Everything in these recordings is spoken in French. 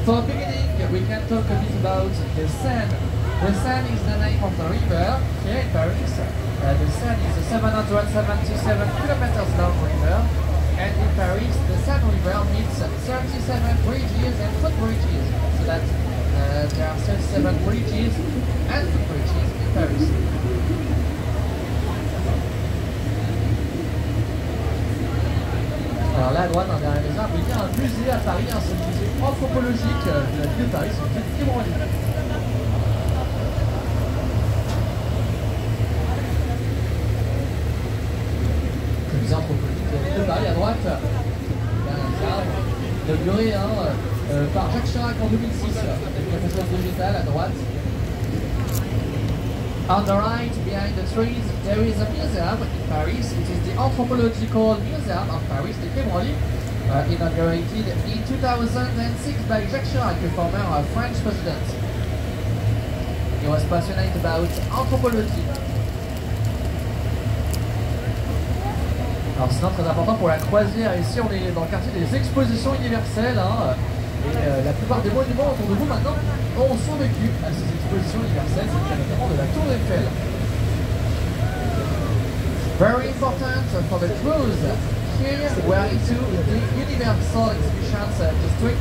For beginning, we can talk a bit about the Seine. The Seine is the name of the river here in Paris. The Seine is a 777 kilometers long river, and in Paris, the Seine River meets 37 bridges and footbridges, so that there are 37 bridges and footbridges in Paris. Alors là à droite, derrière les arbres, il y a un musée à Paris, c'est un musée anthropologique de la ville de Paris, c'est une ville Québranly. Le musée anthropologique de Paris à droite, il y a un arbre inauguré par Jacques Chirac en 2006, avec la façade végétale à droite. On the right, behind the trees, there is a museum in Paris. It is the Anthropological Museum of Paris, the Quai Branly, inaugurated in 2006 by Jacques Chirac, the former French president. He was passionate about anthropology. Alors sinon, très important pour la croisière, ici on est dans le quartier des expositions universelles. Et la plupart des monuments autour de vous maintenant ont survécu à ces expositions universelles, c'est le cas notamment de la Tour Eiffel. Very important for the cruise. Here we are into the Universal Exhibitions district,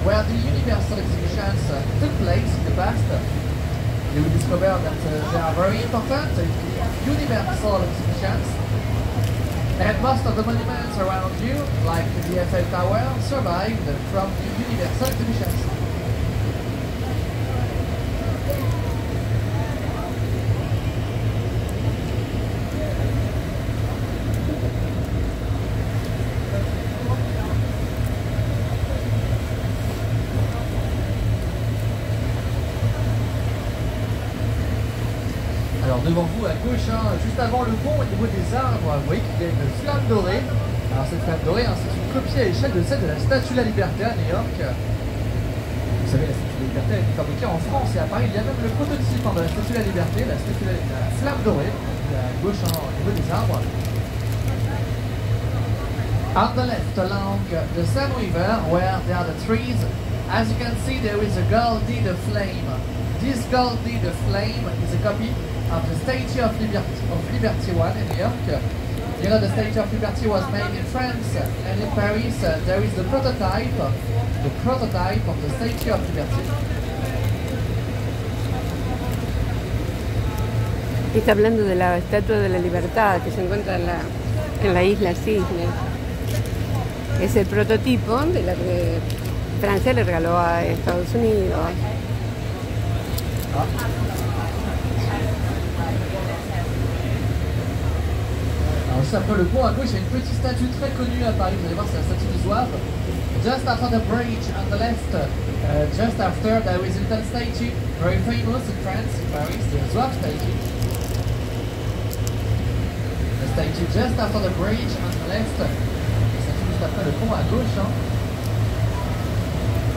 where the Universal Exhibitions took place in the past. You will discover that they are very important, Universal Exhibitions. And most of the monuments around you, like the Eiffel Tower, survived from the Universal Exhibitions. Alors devant vous à gauche, juste avant le pont, au niveau des arbres, vous voyez qu'il y a une flamme dorée. Alors cette flamme dorée, c'est une copie à échelle de celle de la Statue de la Liberté à New York. Vous savez, la Statue de la Liberté a été fabriquée en France et à Paris. Il y a même le prototype de la Statue de la Liberté, la flamme dorée, à gauche au niveau des arbres. On the left, along the Seine River, where there are the trees, as you can see, there is a Goldie the Flame. This Goldie the Flame is a copy of the Statue of Liberty One in New York. You know, the Statue of Liberty was made in France, and in Paris there is the prototype of the Statue of Liberty. Está hablando de la Estatua de la Libertad que se encuentra en la isla Cisne. Es el prototipo de la que Francia le regaló a Estados Unidos. Alors juste après le pont à gauche, il y a une petite statue très connue à Paris, vous allez voir, c'est la statue du Zouave. Just after the bridge on the left, just after there is a little statue, very famous in France, in Paris, the Zouave statue. The statue just after the bridge on the left, la statue juste après le pont à gauche.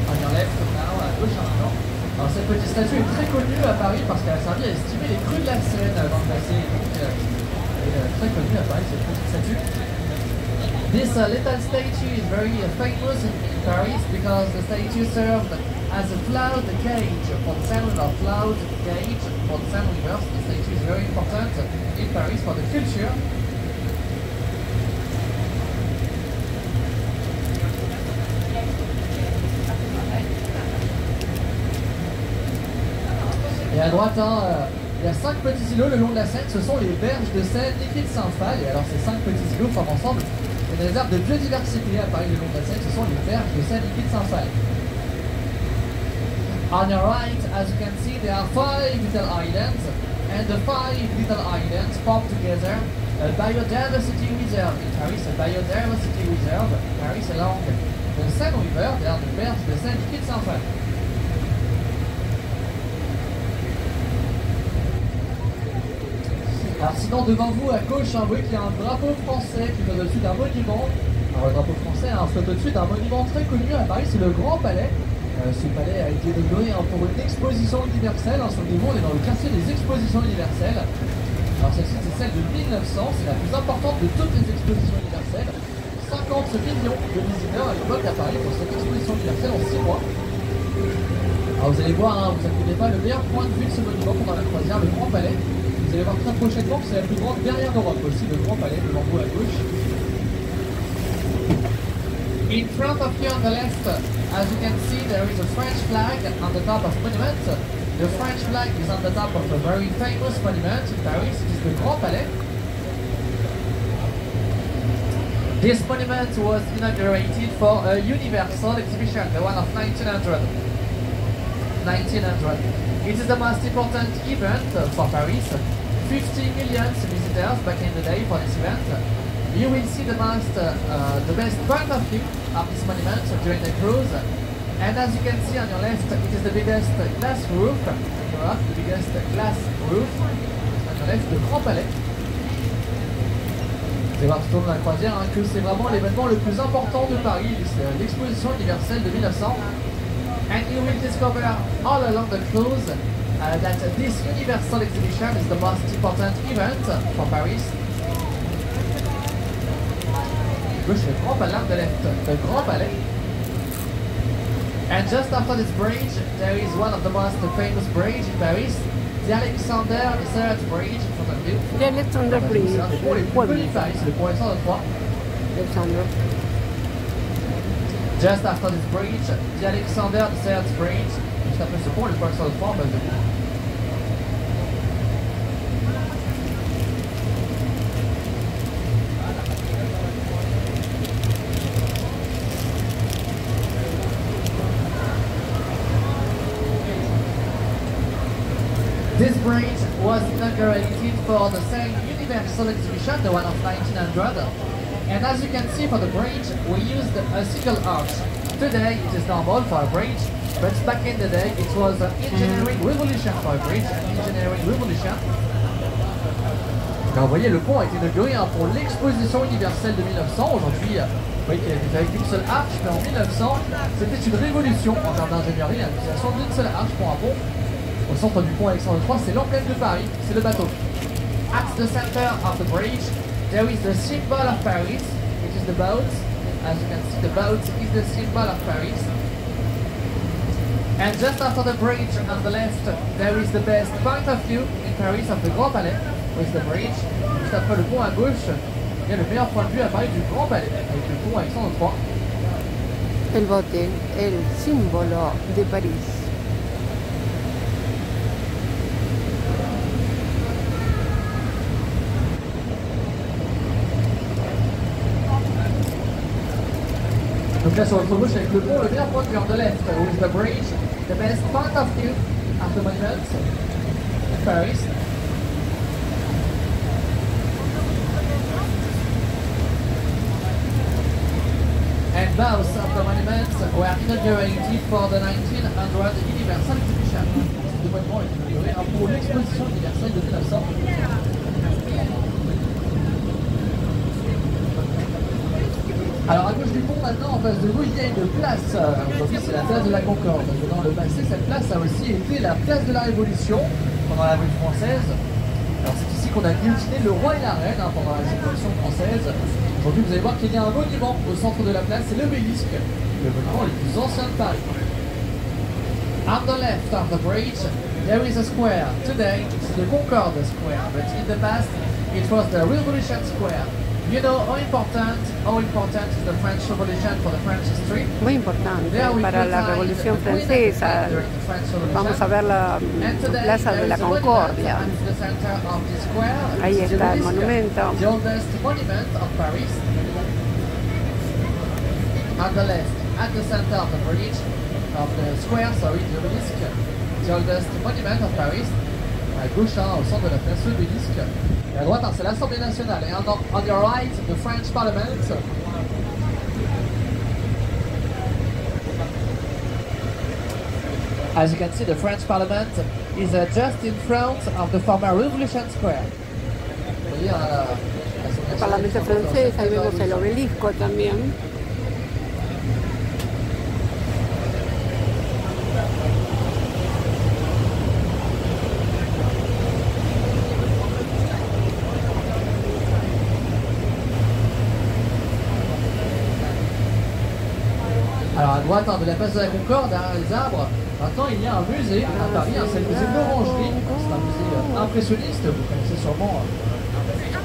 On your left now, à gauche maintenant. Alors cette petite statue est très connue à Paris parce qu'elle a servi à estimer les crues de la Seine dans le passé. Très connue à Paris, cette petite statue. This little statue is very famous in Paris because the statue served as a flood gauge for the Seine River. Flood gauge for the Seine River. The statue is very important in Paris for the culture. Et à droite, il y a 5 petits îlots le long de la Seine, ce sont les berges de Seine Liquide-Saint-Phal. Et alors ces 5 petits îlots forment ensemble une réserve de biodiversité à Paris le long de la Seine, ce sont les berges de Seine Liquide-Saint-Phal. On your right, as you can see, there are 5 little islands, and the 5 little islands form together a biodiversity reserve in Paris, a biodiversity reserve in Paris along the Seine River, there are the berges de Seine Liquide-Saint-Phal. Alors sinon devant vous à gauche, vous voyez qu'il y a un drapeau français qui est au-dessus d'un monument. Alors le drapeau français c'est au-dessus d'un monument très connu à Paris, c'est le Grand Palais. Ce palais a été inauguré pour une exposition universelle. Souvenez-vous, on est dans le quartier des expositions universelles. Alors celle-ci c'est celle de 1900, c'est la plus importante de toutes les expositions universelles. 50 millions de visiteurs à l'époque à Paris pour cette exposition universelle en 6 mois. Alors vous allez voir, hein, vous inquiétez pas, le meilleur point de vue de ce monument pendant la croisière, le Grand Palais. Vous allez voir très prochainement que c'est la plus grande verrière d'Europe aussi, le Grand Palais, devant vous à gauche. In front of you on the left, as you can see, there is a French flag on the top of the monument. The French flag is on the top of a very famous monument in Paris, it is the Grand Palais. This monument was inaugurated for a universal exhibition, the one of 1900. It is the most important event for Paris. 50 million visitors back in the day for this event. You will see the best point of view of this monument during the cruise. And as you can see on your left, it is the biggest glass roof in Europe, the biggest glass roof. On your left, le Grand Palais. Vous allez voir tout au long de la croisière hein, que c'est vraiment l'événement le plus important de Paris, c'est l'exposition universelle de 1900. And you will discover all along the cruise that this universal exhibition is the most important event for Paris. Gauche, le Grand Palais de left, the Grand Palais. And just after this bridge, there is one of the most famous bridges in Paris, the Alexander III Bridge in front of you. The Alexander Bridge. C'est un des ponts les plus connus de Paris, c'est le pont Alexandre III. Alexander. Just after this bridge, the Alexander III Bridge, juste après ce pont, le pont Alexandre III en face de vous. This bridge was inaugurated for the same Universal Exhibition, the one of 1900. And as you can see for the bridge, we used a single arch. Today it is normal for a bridge, but back in the day it was an engineering revolution for a bridge, an engineering revolution. Alors vous voyez, le pont a été inauguré hein, pour l'exposition universelle de 1900. Aujourd'hui, vous voyez qu'il a été fait avec une seule arche, mais en 1900, c'était une révolution en termes d'ingénierie, l'utilisation d'une seule arche pour un pont. Au centre du pont Alexandre III, c'est l'emblème de Paris, c'est le bateau. At the center of the bridge, there is the symbol of Paris, which is the boat. As you can see, the boat is the symbol of Paris. And just after the bridge on the left, there is the best point of view in Paris of the Grand Palais, with the bridge. Juste après le pont à gauche, il y a le meilleur point de vue à Paris du Grand Palais, avec le pont Alexandre III. El bote, el símbolo de París. Donc là sur votre gauche avec le pont, le meilleur point de vue on the left, with the bridge, the best point of view of the monument in Paris. And both of the monuments were inaugurated for the 1900 Universal Exhibition. Ces deux monuments ont été inaugurés pour l'exposition universelle de 1900. Alors à gauche du pont maintenant, en face de vous, il y a une place. Aujourd'hui c'est la place de la Concorde. Dans le passé, cette place a aussi été la place de la Révolution pendant la Révolution française. Alors c'est ici qu'on a guillotiné le roi et la reine pendant la Révolution française. Aujourd'hui vous allez voir qu'il y a un monument au centre de la place, c'est l'obélisque, le monument le plus ancien de Paris. On the left of the bridge, there is a square. Today it's the Concorde Square, but in the past it was the Revolution Square. You know how important is the French Revolution for the French history? Muy importante para la Revolución Francesa. Vamos a ver la Plaza de la Concordia. Ahí está el monumento. The oldest monument of Paris. On the left, at the center of the bridge, of the square, sorry, the obelisk. The oldest monument of Paris. À gauche, hein, au centre de la place, l'obélisque. Et à droite, hein, c'est l'Assemblée nationale. Et on your right, the French Parliament. As you can see, the French Parliament is just in front of the former Revolution Square. Vous voyez, El Parlamento francés, ahí vemos el obelisco también. Alors à droite de la place de la Concorde, derrière les arbres, maintenant il y a un musée à Paris, c'est le musée de l'Orangerie. C'est un musée impressionniste, vous connaissez sûrement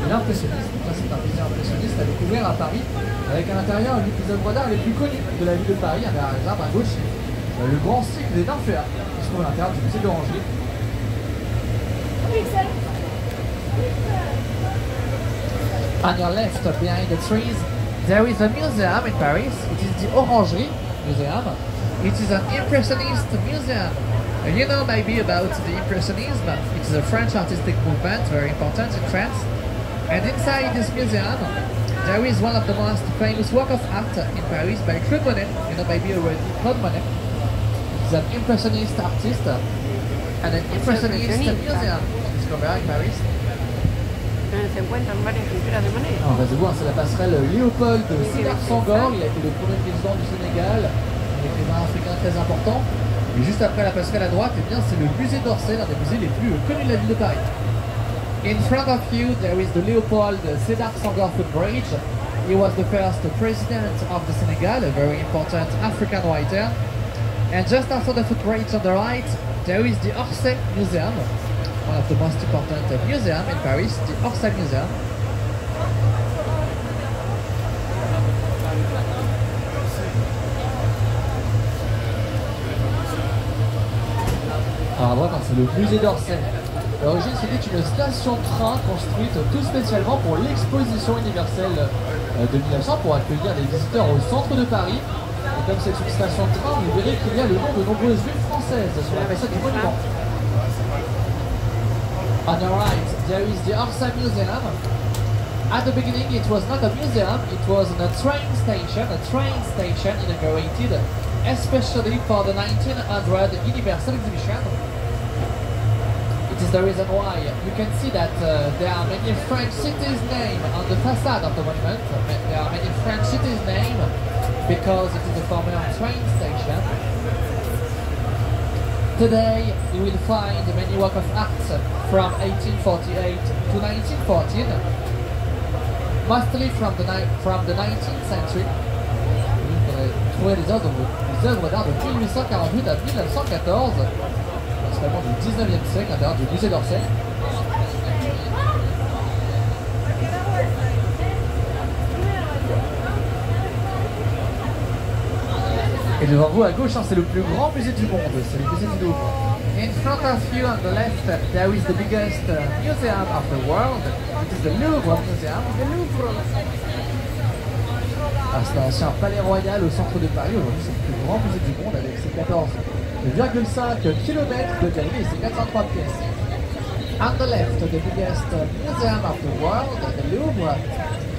l'impressionnisme. C'est un musée impressionniste à découvrir à Paris, avec à l'intérieur l'une des œuvres d'art les plus connues de la ville de Paris, derrière les arbres à gauche, le grand cycle des Nymphéas, qui se trouve à l'intérieur du musée de l'Orangerie. On your left, behind the trees, there is a museum in Paris. It is the Orangerie Museum. It is an Impressionist museum. You know maybe about the Impressionism. It is a French artistic movement, very important in France. And inside this museum, there is one of the most famous work of art in Paris by Claude Monet. You know maybe already Claude Monet. It's an Impressionist artist and an Impressionist museum discovered in Paris. Se encuentran varias pinturas de Monet. On va se voir, c'est la passerelle Léopold Sédar Senghor. Il a été le premier président du Sénégal, un écrivain africain très important. Et juste après la passerelle à droite, eh bien, c'est le musée d'Orsay, l'un des musées les plus connus de la ville de Paris. In front of you, there is the Léopold Sédar Senghor footbridge. He was the first president of the Senegal, a very important African writer. And just after the footbridge on the right, there is the Orsay Museum, one of the most important museums in Paris, the Orsay Museum. Alors à droite, c'est le musée d'Orsay. À l'origine, c'était une station de train construite tout spécialement pour l'exposition universelle de 1900 pour accueillir les visiteurs au centre de Paris. Et comme c'est une station de train, vous verrez qu'il y a le nom de nombreuses villes françaises sur la façade du monument. On your right, there is the Orsay Museum. At the beginning, it was not a museum, it was a train station inaugurated especially for the 1900 Universal Exhibition. It is the reason why you can see that there are many French cities named on the facade of the monument. There are many French cities named because it is a former train station. Today, you will find many works of art from 1848 to 1914, mostly from the 19th century. Vous pourrez trouver des œuvres d'art de 1848 à 1914, principalement du 19e siècle, à l'intérieur du musée d'Orsay. Et devant vous à gauche, c'est le plus grand musée du monde, c'est le musée du Louvre. In front of you on the left, there is the biggest museum of the world. It is the Louvre Museum. The Louvre. C'est un ancien palais royal au centre de Paris. Aujourd'hui, c'est le plus grand musée du monde avec ses 14,5 km de galeries et ses 403 pièces. On the left, the biggest museum of the world, the Louvre.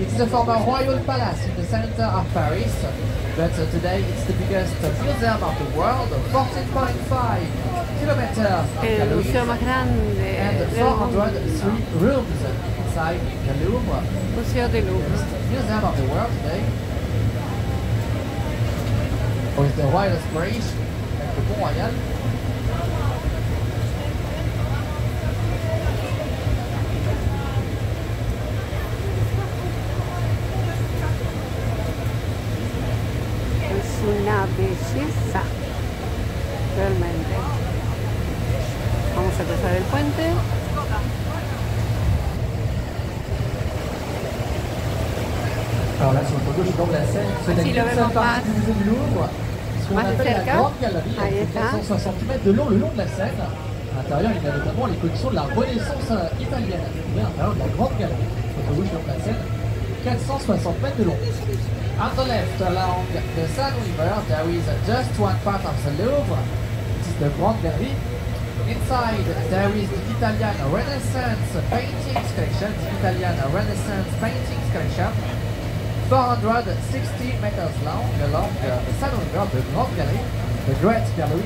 It is a former royal palace in the center of Paris, but today it's the biggest museum of the world, 14.5 kilometers El museo más grande and del mundo. 403 rooms inside the Louvre. Museo del Louvre. Museum of the world today. With the Royal Bridge, avec le pont royal. Es una belleza, realmente. Vamos a cruzar el puente. Alors là, sur votre gauche, donc la Seine, c'est Si la lo seule vemos partie du musée du Louvre, ce qu'on más de appelle la cerca. Grande Galerie, Ahí avec está. 460 mètres de long le long de la Seine. À l'intérieur, il y a notamment les collections de la Renaissance italienne. Vous trouvez à l'intérieur de la Grande Galerie, votre gauche, donc la Seine, 460 mètres de long. On the left, along the Seine River, there is just one part of the Louvre. It is the Grande Galerie. Inside, there is the Italian Renaissance paintings collection, the Italian Renaissance paintings collection, 460 meters long along the Seine River, the Grande Galerie, the Great Gallery.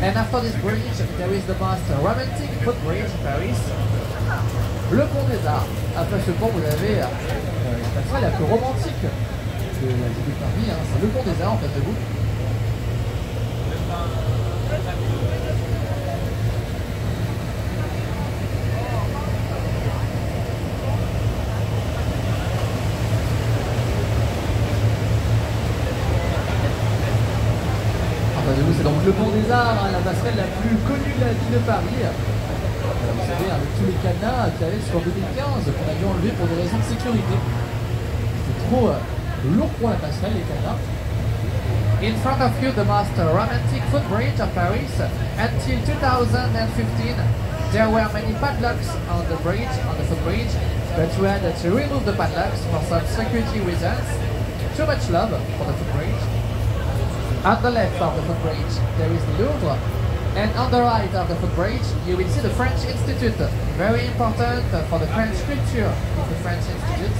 And after this bridge, there is the most romantic footbridge in Paris, le Pont des Arts. Après ce pont, vous avez la passerelle la plus romantique de la ville de Paris, c'est le Pont des Arts en face de vous. le Pont des Arts, hein, la passerelle la plus connue de la ville de Paris. Vous savez, avec tous les cadenas qu'il y avait jusqu'en 2015, qu'on a dû enlever pour des raisons de sécurité. C'était trop lourd pour la passerelle, les cadenas. In front of you, the most romantic footbridge of Paris. Until 2015, there were many padlocks on the bridge, on the footbridge, but we had to remove the padlocks for some security reasons. Too much love for the footbridge. On the left of the footbridge, there is the Louvre, and on the right of the footbridge, you will see the French Institute. Very important for the French culture, the French Institute.